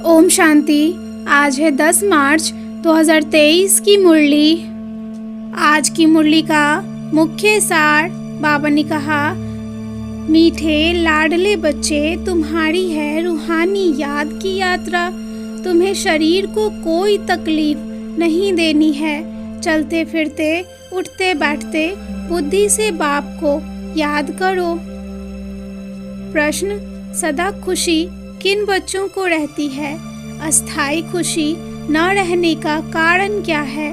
ओम शांति। आज है 10 मार्च 2023 की मुरली। आज की मुरली का मुख्य सार बाबा ने कहा, मीठे लाडले बच्चे, तुम्हारी है रूहानी याद की यात्रा। तुम्हें शरीर को कोई तकलीफ नहीं देनी है। चलते फिरते उठते बैठते बुद्धि से बाप को याद करो। प्रश्न, सदा खुशी किन बच्चों को रहती है? अस्थायी खुशी न रहने का कारण क्या है?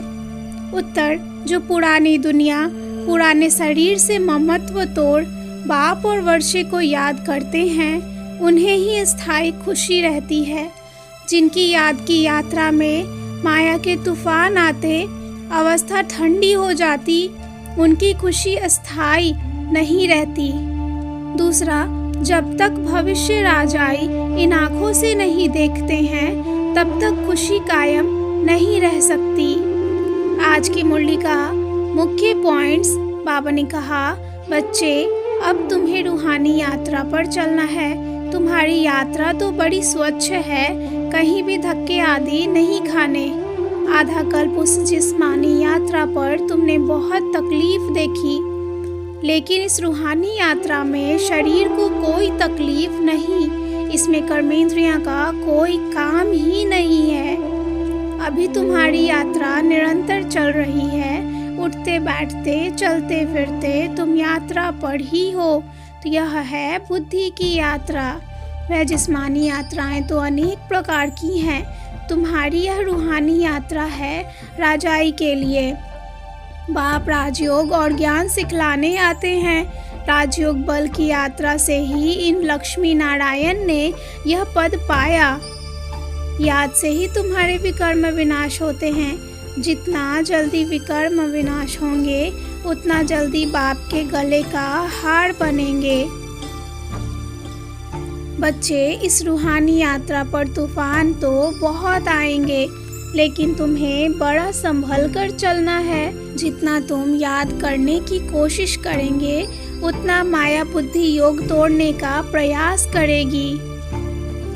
उत्तर, जो पुरानी दुनिया, पुराने शरीर से ममत्व तोड़ बाप और वर्षे को याद करते हैं, उन्हें ही स्थायी खुशी रहती है। जिनकी याद की यात्रा में माया के तूफान आते, अवस्था ठंडी हो जाती, उनकी खुशी अस्थायी नहीं रहती। दूसरा, जब तक भविष्य राजाई इन आँखों से नहीं देखते हैं, तब तक खुशी कायम नहीं रह सकती। आज की मुरली का मुख्य पॉइंट्स बाबा ने कहा, बच्चे, अब तुम्हें रूहानी यात्रा पर चलना है। तुम्हारी यात्रा तो बड़ी स्वच्छ है, कहीं भी धक्के आदि नहीं खाने। आधा कल्प उस जिस्मानी यात्रा पर तुमने बहुत तकलीफ देखी, लेकिन इस रूहानी यात्रा में शरीर को कोई तकलीफ नहीं। इसमें कर्मेंद्रियां का कोई काम ही नहीं है। अभी तुम्हारी यात्रा निरंतर चल रही है। उठते बैठते चलते फिरते तुम यात्रा पर ही हो। तो यह है बुद्धि की यात्रा। वह जिस्मानी यात्राएं तो अनेक प्रकार की हैं। तुम्हारी यह रूहानी यात्रा है राजाई के लिए। बाप राजयोग और ज्ञान सिखलाने आते हैं। राजयोग बल की यात्रा से ही इन लक्ष्मी नारायण ने यह पद पाया। याद से ही तुम्हारे विकर्म विनाश होते हैं। जितना जल्दी विकर्म विनाश होंगे, उतना जल्दी बाप के गले का हार बनेंगे। बच्चे, इस रूहानी यात्रा पर तूफान तो बहुत आएंगे, लेकिन तुम्हें बड़ा संभल कर चलना है। जितना तुम याद करने की कोशिश करेंगे, उतना माया बुद्धि योग तोड़ने का प्रयास करेगी।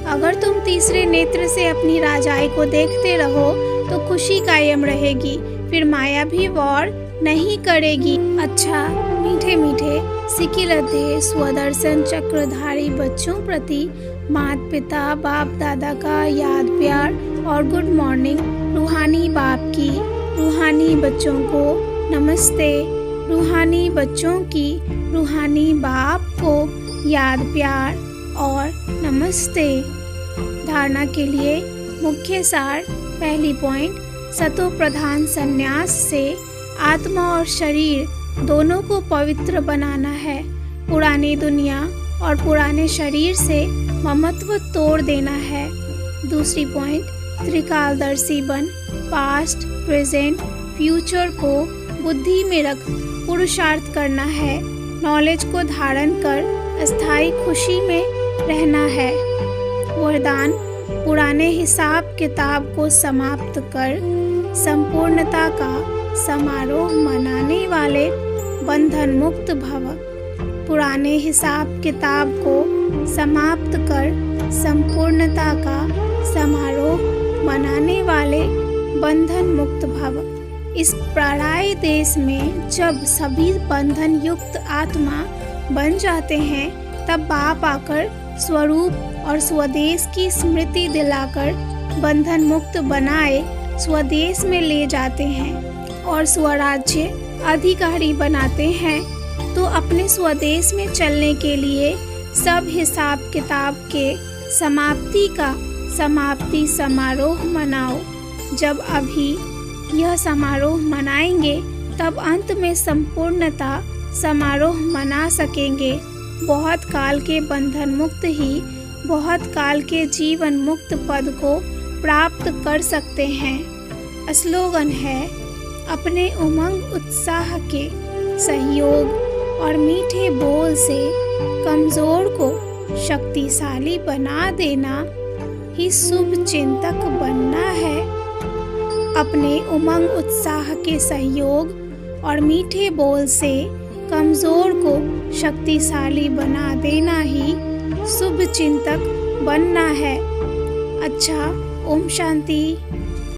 अगर तुम तीसरे नेत्र से अपनी राजाई को देखते रहो तो खुशी कायम रहेगी, फिर माया भी वौर नहीं करेगी। अच्छा, मीठे मीठे सिकिलते स्वदर्शन चक्रधारी बच्चों प्रति माता पिता बाप दादा का याद प्यार और गुड मॉर्निंग। रूहानी बाप की रूहानी बच्चों को नमस्ते। रूहानी बच्चों की रूहानी बाप को याद प्यार और नमस्ते। धारणा के लिए मुख्य सार, पहली पॉइंट, सतो प्रधान संन्यास से आत्मा और शरीर दोनों को पवित्र बनाना है। पुरानी दुनिया और पुराने शरीर से ममत्व तोड़ देना है। दूसरी पॉइंट, त्रिकालदर्शी बन पास्ट, प्रेजेंट, फ्यूचर को बुद्धि में रख पुरुषार्थ करना है। नॉलेज को धारण कर अस्थायी खुशी में रहना है। वरदान, पुराने हिसाब किताब को समाप्त कर संपूर्णता का समारोह मनाने वाले बंधन मुक्त भव। पुराने हिसाब किताब को समाप्त कर संपूर्णता का समारोह मनाने वाले बंधन मुक्त भव। इस पराये देश में जब सभी बंधन युक्त आत्मा बन जाते हैं, तब बाप आकर स्वरूप और स्वदेश की स्मृति दिलाकर बंधन मुक्त बनाए स्वदेश में ले जाते हैं और स्वराज्य अधिकारी बनाते हैं। तो अपने स्वदेश में चलने के लिए सब हिसाब किताब के समाप्ति का समाप्ति समारोह मनाओ। जब अभी यह समारोह मनाएंगे, तब अंत में संपूर्णता समारोह मना सकेंगे। बहुत काल के बंधन मुक्त ही बहुत काल के जीवन मुक्त पद को प्राप्त कर सकते हैं। स्लोगन है, अपने उमंग उत्साह के सहयोग और मीठे बोल से कमजोर को शक्तिशाली बना देना ही शुभ चिंतक बनना है। अपने उमंग उत्साह के सहयोग और मीठे बोल से कमजोर को शक्तिशाली बना देना ही शुभ चिंतक बनना है। अच्छा, ओम शांति।